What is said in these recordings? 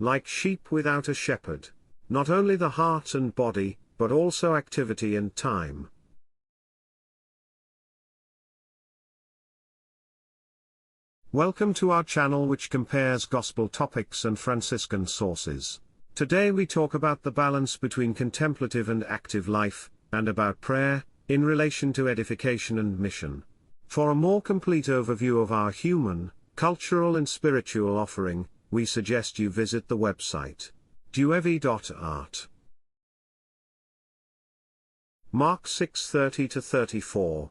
like sheep without a shepherd. Not only the heart and body, but also activity and time. Welcome to our channel which compares gospel topics and Franciscan sources. Today we talk about the balance between contemplative and active life, and about prayer, in relation to edification and mission. For a more complete overview of our human, cultural and spiritual offering, we suggest you visit the website duevi.art. Mark 6:30-34.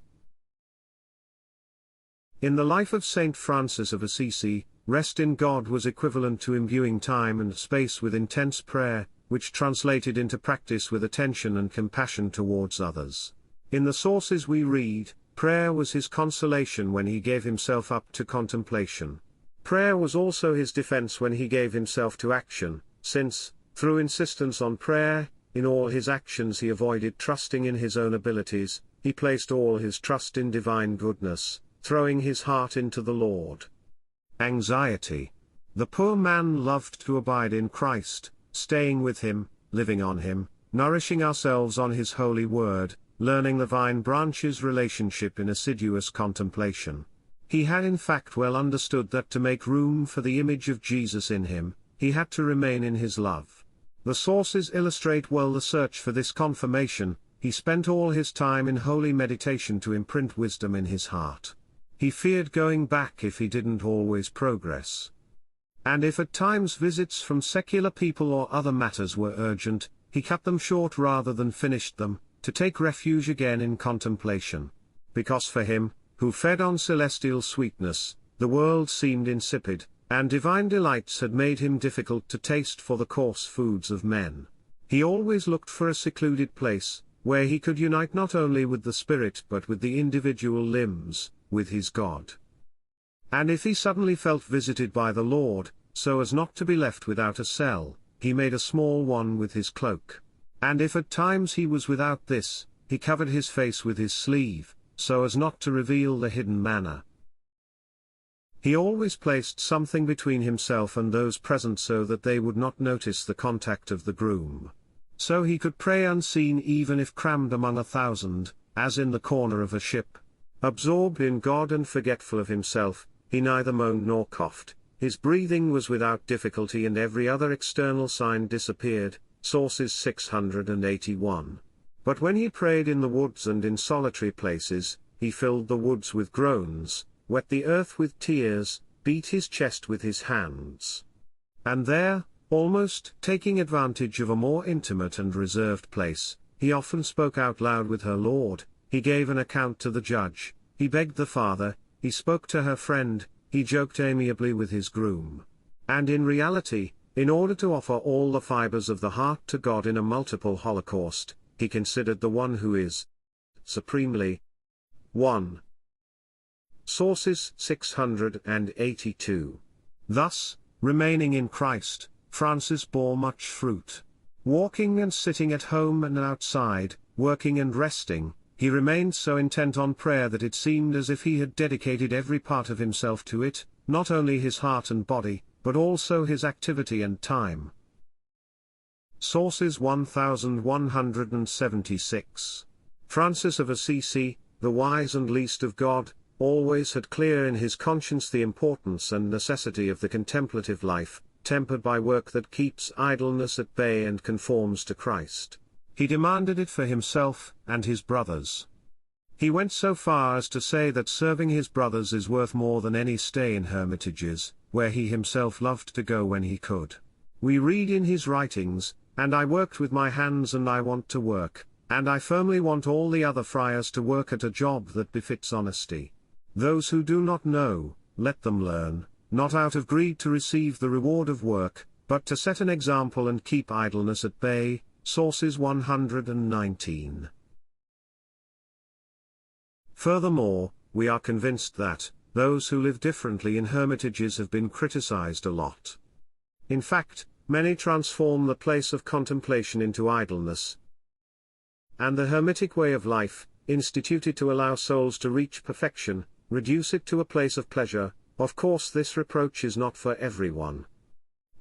In the life of Saint Francis of Assisi, rest in God was equivalent to imbuing time and space with intense prayer, which translated into practice with attention and compassion towards others. In the sources we read, prayer was his consolation when he gave himself up to contemplation. Prayer was also his defense when he gave himself to action, since, through insistence on prayer, in all his actions he avoided trusting in his own abilities, he placed all his trust in divine goodness, throwing his heart into the Lord. Anxiety. The poor man loved to abide in Christ, staying with him, living on him, nourishing ourselves on his holy word, learning the vine branch's relationship in assiduous contemplation. He had in fact well understood that to make room for the image of Jesus in him, he had to remain in his love. The sources illustrate well the search for this confirmation. He spent all his time in holy meditation to imprint wisdom in his heart. He feared going back if he didn't always progress. And if at times visits from secular people or other matters were urgent, he cut them short rather than finished them, to take refuge again in contemplation. Because for him, who fed on celestial sweetness, the world seemed insipid, and divine delights had made him difficult to taste for the coarse foods of men. He always looked for a secluded place, where he could unite not only with the spirit but with the individual limbs, with his God. And if he suddenly felt visited by the Lord, so as not to be left without a cell, he made a small one with his cloak. And if at times he was without this, he covered his face with his sleeve, so as not to reveal the hidden manna. He always placed something between himself and those present so that they would not notice the contact of the groom. So he could pray unseen even if crammed among 1,000, as in the corner of a ship. Absorbed in God and forgetful of himself, he neither moaned nor coughed, his breathing was without difficulty and every other external sign disappeared, sources 681. But when he prayed in the woods and in solitary places, he filled the woods with groans, wet the earth with tears, beat his chest with his hands. And there, almost taking advantage of a more intimate and reserved place, he often spoke out loud with her Lord. He gave an account to the judge, he begged the Father, he spoke to her friend, he joked amiably with his groom. And in reality, in order to offer all the fibers of the heart to God in a multiple holocaust, he considered the one who is supremely one. Sources 682. Thus, remaining in Christ, Francis bore much fruit. Walking and sitting at home and outside, working and resting, he remained so intent on prayer that it seemed as if he had dedicated every part of himself to it, not only his heart and body, but also his activity and time. Sources 1176. Francis of Assisi, the wise and least of God, always had clear in his conscience the importance and necessity of the contemplative life, tempered by work that keeps idleness at bay and conforms to Christ. He demanded it for himself and his brothers. He went so far as to say that serving his brothers is worth more than any stay in hermitages, where he himself loved to go when he could. We read in his writings, "And I worked with my hands and I want to work, and I firmly want all the other friars to work at a job that befits honesty. Those who do not know, let them learn, not out of greed to receive the reward of work, but to set an example and keep idleness at bay." Sources 119. Furthermore, we are convinced that those who live differently in hermitages have been criticized a lot. In fact, many transform the place of contemplation into idleness. And the hermitic way of life, instituted to allow souls to reach perfection, reduce it to a place of pleasure. Of course this reproach is not for everyone.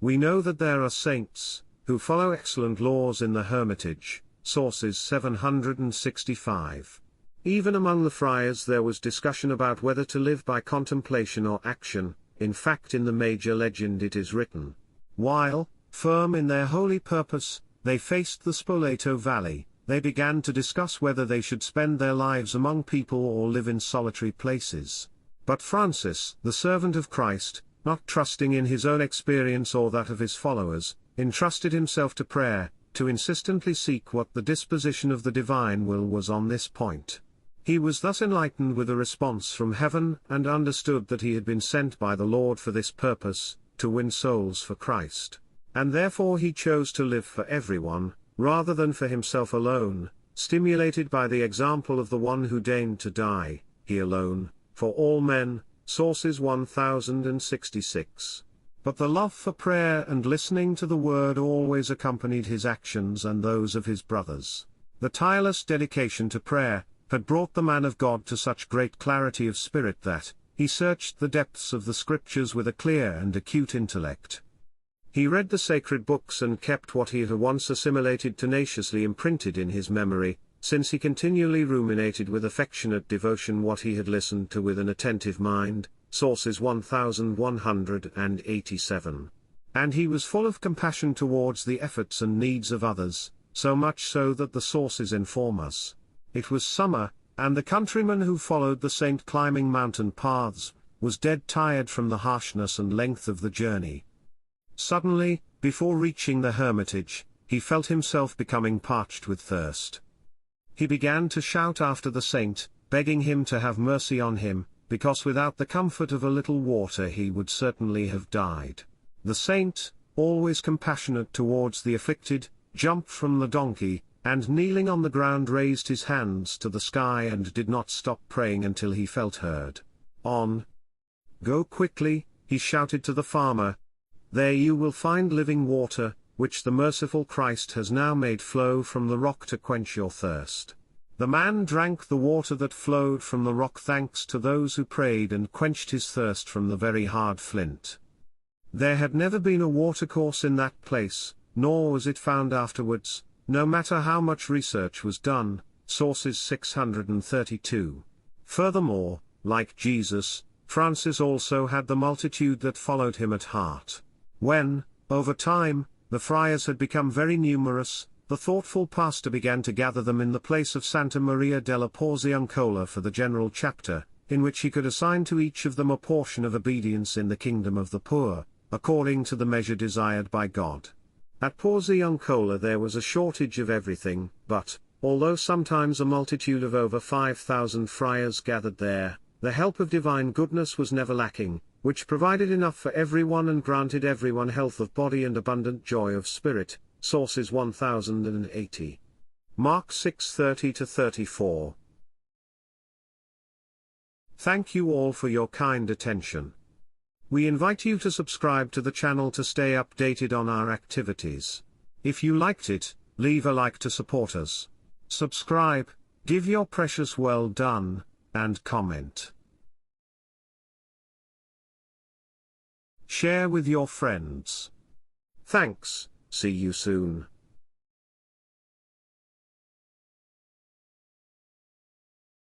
We know that there are saints, who follow excellent laws in the hermitage, Sources 765. Even among the friars there was discussion about whether to live by contemplation or action. In fact, in the major legend it is written, while, firm in their holy purpose, they faced the Spoleto Valley, they began to discuss whether they should spend their lives among people or live in solitary places. But Francis, the servant of Christ, not trusting in his own experience or that of his followers, entrusted himself to prayer, to insistently seek what the disposition of the divine will was on this point. He was thus enlightened with a response from heaven and understood that he had been sent by the Lord for this purpose, to win souls for Christ. And therefore he chose to live for everyone, rather than for himself alone, stimulated by the example of the one who deigned to die, he alone, for all men, Sources 1066. But the love for prayer and listening to the word always accompanied his actions and those of his brothers. The tireless dedication to prayer had brought the man of God to such great clarity of spirit that he searched the depths of the scriptures with a clear and acute intellect. He read the sacred books and kept what he had once assimilated tenaciously imprinted in his memory, since he continually ruminated with affectionate devotion what he had listened to with an attentive mind, Sources 1187. And he was full of compassion towards the efforts and needs of others, so much so that the sources inform us. It was summer, and the countryman who followed the saint climbing mountain paths, was dead tired from the harshness and length of the journey. Suddenly, before reaching the hermitage, he felt himself becoming parched with thirst. He began to shout after the saint, begging him to have mercy on him, because without the comfort of a little water he would certainly have died. The saint, always compassionate towards the afflicted, jumped from the donkey, and kneeling on the ground raised his hands to the sky and did not stop praying until he felt heard. On. Go quickly, he shouted to the farmer. There you will find living water, which the merciful Christ has now made flow from the rock to quench your thirst. The man drank the water that flowed from the rock thanks to those who prayed and quenched his thirst from the very hard flint. There had never been a watercourse in that place, nor was it found afterwards, no matter how much research was done, Sources 632. Furthermore, like Jesus, Francis also had the multitude that followed him at heart. When, over time, the friars had become very numerous, the thoughtful pastor began to gather them in the place of Santa Maria della Porziuncola for the general chapter, in which he could assign to each of them a portion of obedience in the kingdom of the poor, according to the measure desired by God. At Porziuncola there was a shortage of everything, but, although sometimes a multitude of over 5,000 friars gathered there, the help of divine goodness was never lacking, which provided enough for everyone and granted everyone health of body and abundant joy of spirit, Sources 1080. Mark 6:30-34. Thank you all for your kind attention. We invite you to subscribe to the channel to stay updated on our activities. If you liked it, leave a like to support us. Subscribe, give your precious well done, and comment. Share with your friends. Thanks, see you soon.